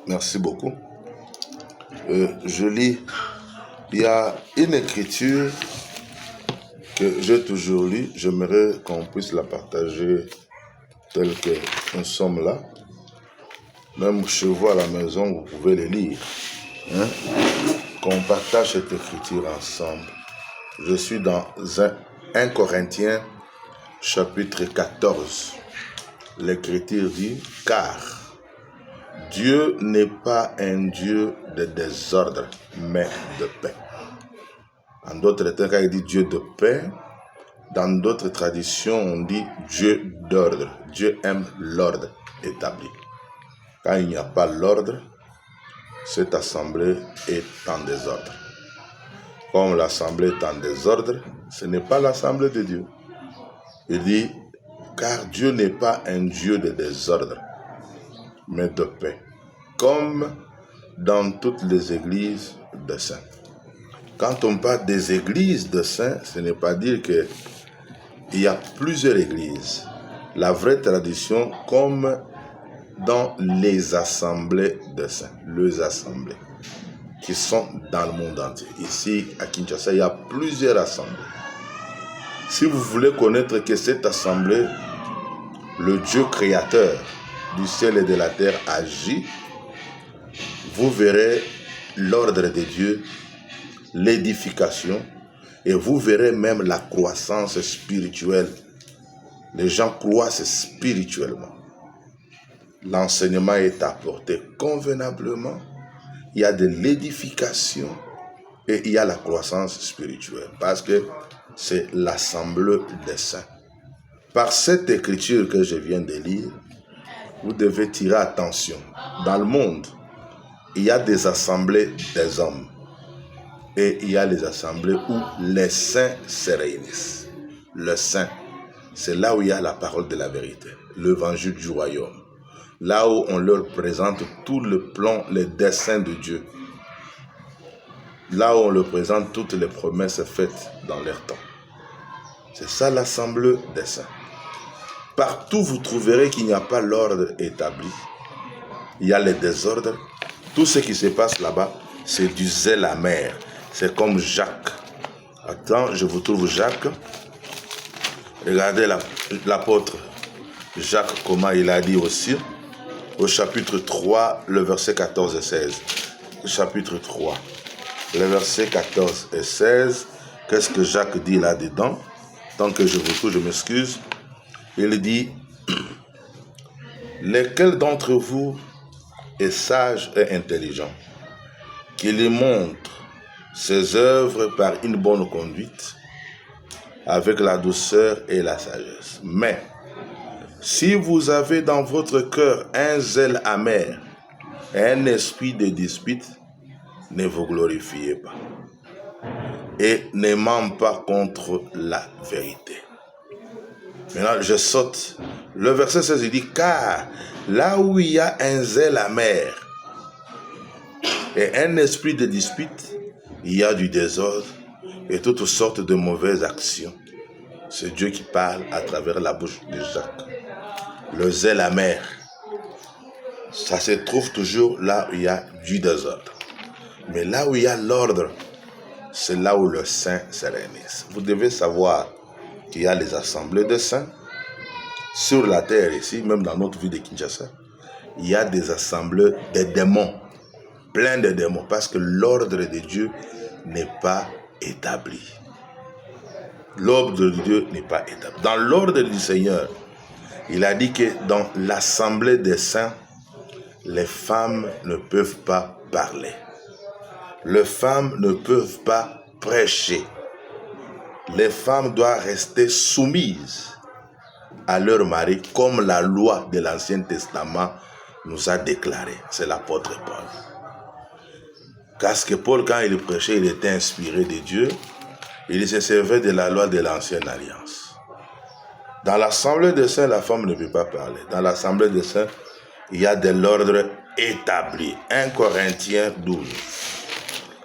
Merci beaucoup. Je lis, il y a une écriture que j'ai toujours lue. J'aimerais qu'on puisse la partager telle que nous sommes là. Même chez vous à la maison, vous pouvez les lire. Qu'on partage cette écriture ensemble. Je suis dans 1 Corinthiens chapitre 14. L'écriture dit, car Dieu n'est pas un Dieu de désordre, mais de paix. En d'autres termes, quand il dit Dieu de paix, dans d'autres traditions, on dit Dieu d'ordre. Dieu aime l'ordre établi. Quand il n'y a pas l'ordre, cette assemblée est en désordre. Comme l'assemblée est en désordre, ce n'est pas l'assemblée de Dieu. Il dit, car Dieu n'est pas un Dieu de désordre, mais de paix. Comme dans toutes les églises de saints. Quand on parle des églises de saints, ce n'est pas dire qu'il y a plusieurs églises. La vraie tradition, comme dans les assemblées de saints, les assemblées qui sont dans le monde entier. Ici, à Kinshasa, il y a plusieurs assemblées. Si vous voulez connaître que cette assemblée, le Dieu créateur du ciel et de la terre agit, vous verrez l'ordre de Dieu, l'édification, et vous verrez même la croissance spirituelle. Les gens croissent spirituellement. L'enseignement est apporté convenablement. Il y a de l'édification et il y a la croissance spirituelle. Parce que c'est l'assemblée des saints. Par cette écriture que je viens de lire, vous devez tirer attention. Dans le monde, il y a des assemblées des hommes. Et il y a les assemblées où les saints se réunissent. Le saint, c'est là où il y a la parole de la vérité, l'évangile du royaume. Là où on leur présente tout le plan, les desseins de Dieu. Là où on leur présente toutes les promesses faites dans leur temps. C'est ça l'assemblée des saints. Partout vous trouverez qu'il n'y a pas l'ordre établi. Il y a les désordres. Tout ce qui se passe là-bas, c'est du zèle amer. C'est comme Jacques. Attends, je vous trouve Jacques. Regardez l'apôtre Jacques, comment il a dit aussi. Au chapitre 3, le verset 14 et 16. Chapitre 3, le verset 14 et 16. Qu'est-ce que Jacques dit là-dedans? Tant que je vous trouve, je m'excuse. Il dit, lequel d'entre vous est sage et intelligent, qu'il montre ses œuvres par une bonne conduite, avec la douceur et la sagesse. Mais, si vous avez dans votre cœur un zèle amer et un esprit de dispute, ne vous glorifiez pas et n'aimant pas contre la vérité. Maintenant, je saute. Le verset 16, il dit, car là où il y a un zèle amer et un esprit de dispute, il y a du désordre et toutes sortes de mauvaises actions. C'est Dieu qui parle à travers la bouche de Jacques. Le zèle amer, ça se trouve toujours là où il y a du désordre. Mais là où il y a l'ordre, c'est là où le saint se réunit. Vous devez savoir qu'il y a les assemblées de saints. Sur la terre ici, même dans notre ville de Kinshasa, il y a des assemblées de démons, plein de démons, parce que l'ordre de Dieu n'est pas établi. L'ordre de Dieu n'est pas établi. Dans l'ordre du Seigneur, il a dit que dans l'assemblée des saints, les femmes ne peuvent pas parler. Les femmes ne peuvent pas prêcher. Les femmes doivent rester soumises à leur mari, comme la loi de l'Ancien Testament nous a déclaré. C'est l'apôtre Paul. Parce que Paul, quand il prêchait, il était inspiré de Dieu. Il se servait de la loi de l'Ancienne Alliance. Dans l'assemblée des saints, la femme ne peut pas parler. Dans l'assemblée des saints, il y a de l'ordre établi. 1 Corinthiens 12.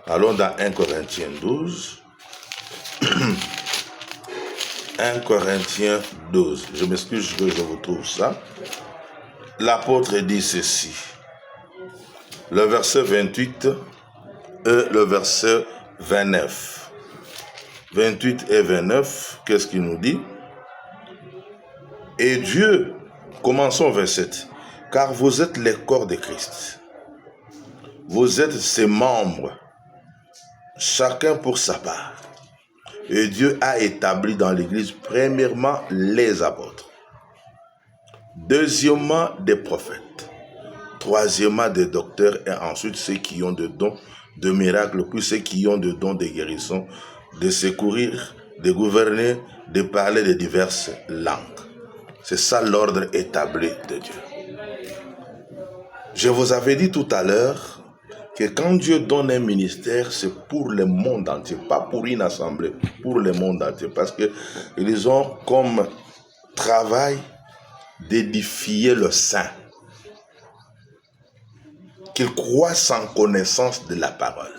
Allons dans 1 Corinthiens 12. 1 Corinthiens 12. Je m'excuse que je vous trouve ça. L'apôtre dit ceci. le verset 28 et le verset 29. 28 et 29, qu'est-ce qu'il nous dit? Et Dieu, commençons verset 7, car vous êtes les corps de Christ. Vous êtes ses membres, chacun pour sa part. Et Dieu a établi dans l'Église, premièrement, les apôtres. Deuxièmement, des prophètes. Troisièmement, des docteurs. Et ensuite, ceux qui ont des dons de miracles, puis ceux qui ont des dons de guérison, de secourir, de gouverner, de parler de diverses langues. C'est ça l'ordre établi de Dieu. Je vous avais dit tout à l'heure que quand Dieu donne un ministère, c'est pour le monde entier, pas pour une assemblée, pour le monde entier. Parce qu'ils ont comme travail d'édifier le saint, qu'ils croissent en connaissance de la parole,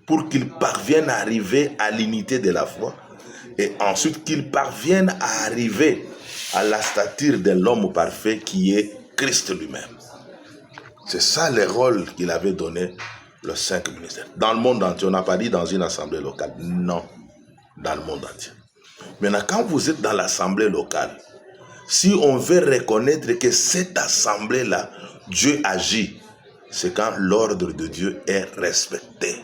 pour qu'ils parviennent à arriver à l'unité de la foi, et ensuite qu'ils parviennent à arriver à la stature de l'homme parfait qui est Christ lui-même. C'est ça le rôle qu'il avait donné le cinq ministères. Dans le monde entier, on n'a pas dit dans une assemblée locale. Non, dans le monde entier. Maintenant, quand vous êtes dans l'assemblée locale, si on veut reconnaître que cette assemblée-là, Dieu agit, c'est quand l'ordre de Dieu est respecté.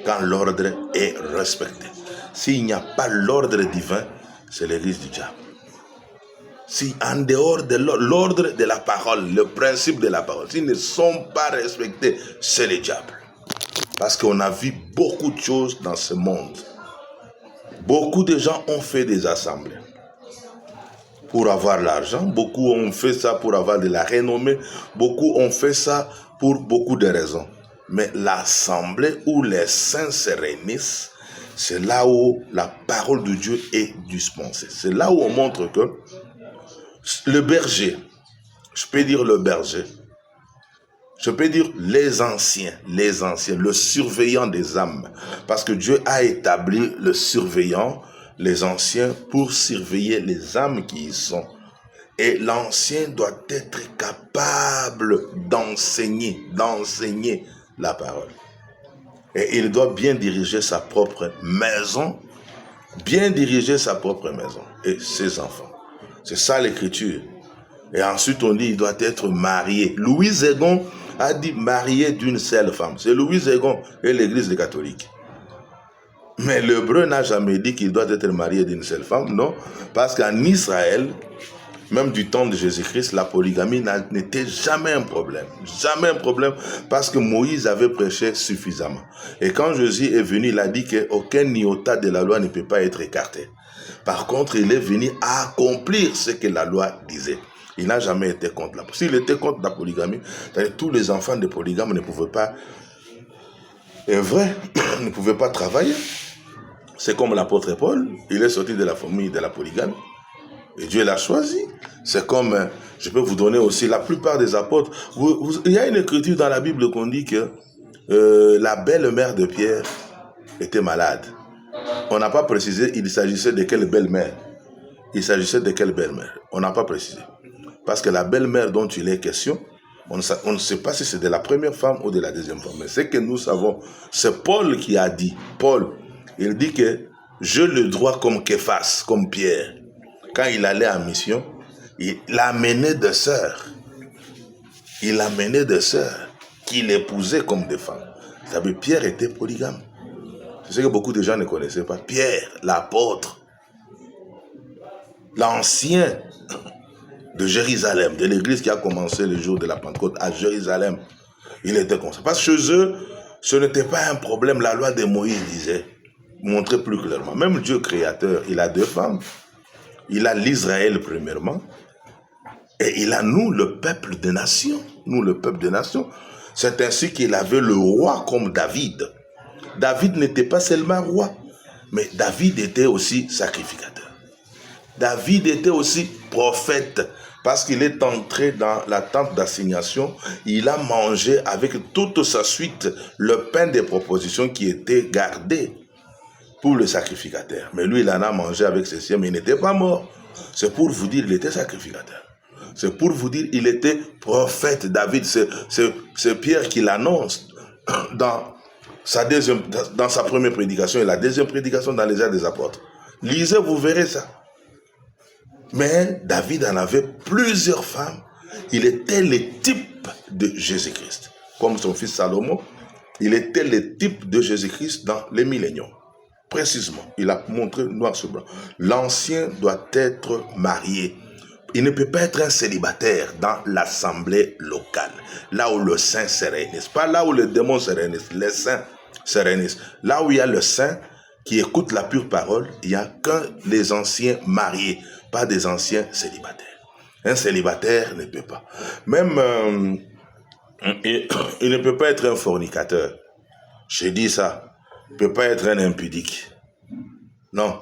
Quand l'ordre est respecté. S'il n'y a pas l'ordre divin, c'est l'église du diable. Si en dehors de l'ordre de la parole, le principe de la parole, s'ils ne sont pas respectés, c'est le diable. Parce qu'on a vu beaucoup de choses dans ce monde. Beaucoup de gens ont fait des assemblées pour avoir l'argent. Beaucoup ont fait ça pour avoir de la renommée. Beaucoup ont fait ça pour beaucoup de raisons. Mais l'assemblée où les saints se réunissent, c'est là où la parole de Dieu est dispensée. C'est là où on montre que le berger, je peux dire le berger, je peux dire les anciens, le surveillant des âmes. Parce que Dieu a établi le surveillant, les anciens, pour surveiller les âmes qui y sont. Et l'ancien doit être capable d'enseigner la parole. Et il doit bien diriger sa propre maison, et ses enfants. C'est ça l'écriture. Et ensuite on dit il doit être marié. Louis Zégon a dit marié d'une seule femme. C'est Louis Zégon et l'église des catholiques. Mais l'hébreu n'a jamais dit qu'il doit être marié d'une seule femme, non. Parce qu'en Israël, même du temps de Jésus-Christ, la polygamie n'était jamais un problème. Jamais un problème, parce que Moïse avait prêché suffisamment. Et quand Jésus est venu, il a dit qu'aucun iota de la loi ne peut pas être écarté. Par contre, il est venu accomplir ce que la loi disait. Il n'a jamais été contre la polygamie. S'il était contre la polygamie, tous les enfants de polygames ne pouvaient pas, ne pouvaient pas travailler. C'est comme l'apôtre Paul, il est sorti de la famille de la polygamie. Et Dieu l'a choisi. C'est comme, je peux vous donner aussi la plupart des apôtres. Il y a une écriture dans la Bible qu'on dit que la belle-mère de Pierre était malade. On n'a pas précisé, il s'agissait de quelle belle-mère. On n'a pas précisé. Parce que la belle-mère dont il est question, on ne sait pas si c'est de la première femme ou de la deuxième femme. Mais ce que nous savons, c'est Paul qui a dit. Paul, il dit que j'ai le droit comme Képhas, comme Pierre. Quand il allait en mission, il amenait des sœurs. Qu'il épousait comme des femmes. Vous savez, Pierre était polygame. C'est ce que beaucoup de gens ne connaissaient pas. Pierre, l'apôtre, l'ancien de Jérusalem, de l'église qui a commencé le jour de la Pentecôte à Jérusalem, il était comme ça. Parce que chez eux, ce n'était pas un problème. La loi de Moïse disait, montrait plus clairement. Même Dieu créateur, il a deux femmes. Il a l'Israël premièrement, et il a nous, le peuple des nations. C'est ainsi qu'il avait le roi comme David. David n'était pas seulement roi, mais David était aussi sacrificateur. David était aussi prophète, parce qu'il est entré dans la tente d'assignation, il a mangé avec toute sa suite le pain des propositions qui était gardé pour le sacrificateur. Mais lui, il en a mangé avec ses siens, mais il n'était pas mort. C'est pour vous dire, il était sacrificateur. C'est pour vous dire, il était prophète David. C'est Pierre qui l'annonce dans sa première prédication et la deuxième prédication dans les Actes des Apôtres. Lisez, vous verrez ça. Mais David en avait plusieurs femmes. Il était le type de Jésus-Christ. Comme son fils Salomon, il était le type de Jésus-Christ dans les milléniums. Précisément, il a montré noir sur blanc. L'ancien doit être marié. Il ne peut pas être un célibataire dans l'assemblée locale, là où le saint se réunissent. Pas là où les démons se réunissent, les saints se réunissent. Là où il y a le saint qui écoute la pure parole, il n'y a que les anciens mariés, pas des anciens célibataires. Un célibataire ne peut pas. Même, il ne peut pas être un fornicateur. J'ai dit ça. Il ne peut pas être un impudique. Non.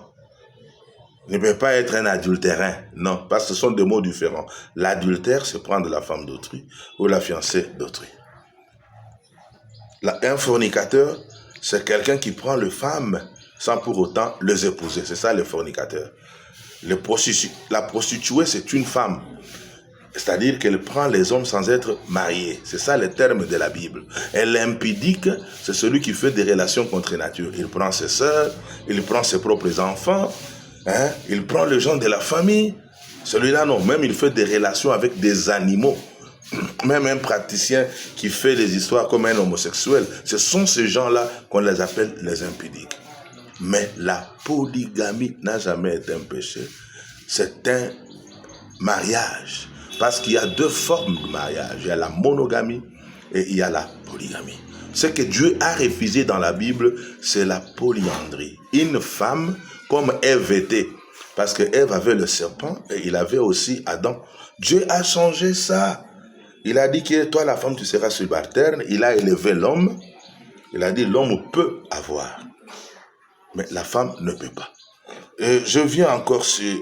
Il ne peut pas être un adultérin. Non, parce que ce sont deux mots différents. L'adultère, c'est prendre la femme d'autrui ou la fiancée d'autrui. Un fornicateur, c'est quelqu'un qui prend les femmes sans pour autant les épouser. C'est ça, le fornicateur. La prostituée, c'est une femme. C'est-à-dire qu'elle prend les hommes sans être mariée. C'est ça le terme de la Bible. Et l'impudique, c'est celui qui fait des relations contre nature. Il prend ses sœurs, il prend ses propres enfants, il prend les gens de la famille. Celui-là, non. Même il fait des relations avec des animaux. Même un praticien qui fait des histoires comme un homosexuel. Ce sont ces gens-là qu'on les appelle les impudiques. Mais la polygamie n'a jamais été un péché. C'est un mariage. Parce qu'il y a deux formes de mariage. Il y a la monogamie et il y a la polygamie. Ce que Dieu a refusé dans la Bible, c'est la polyandrie. Une femme comme Ève était. Parce que Ève avait le serpent et il avait aussi Adam. Dieu a changé ça. Il a dit que toi, la femme, tu seras subalterne. Il a élevé l'homme. Il a dit l'homme peut avoir. Mais la femme ne peut pas. Et je viens encore sur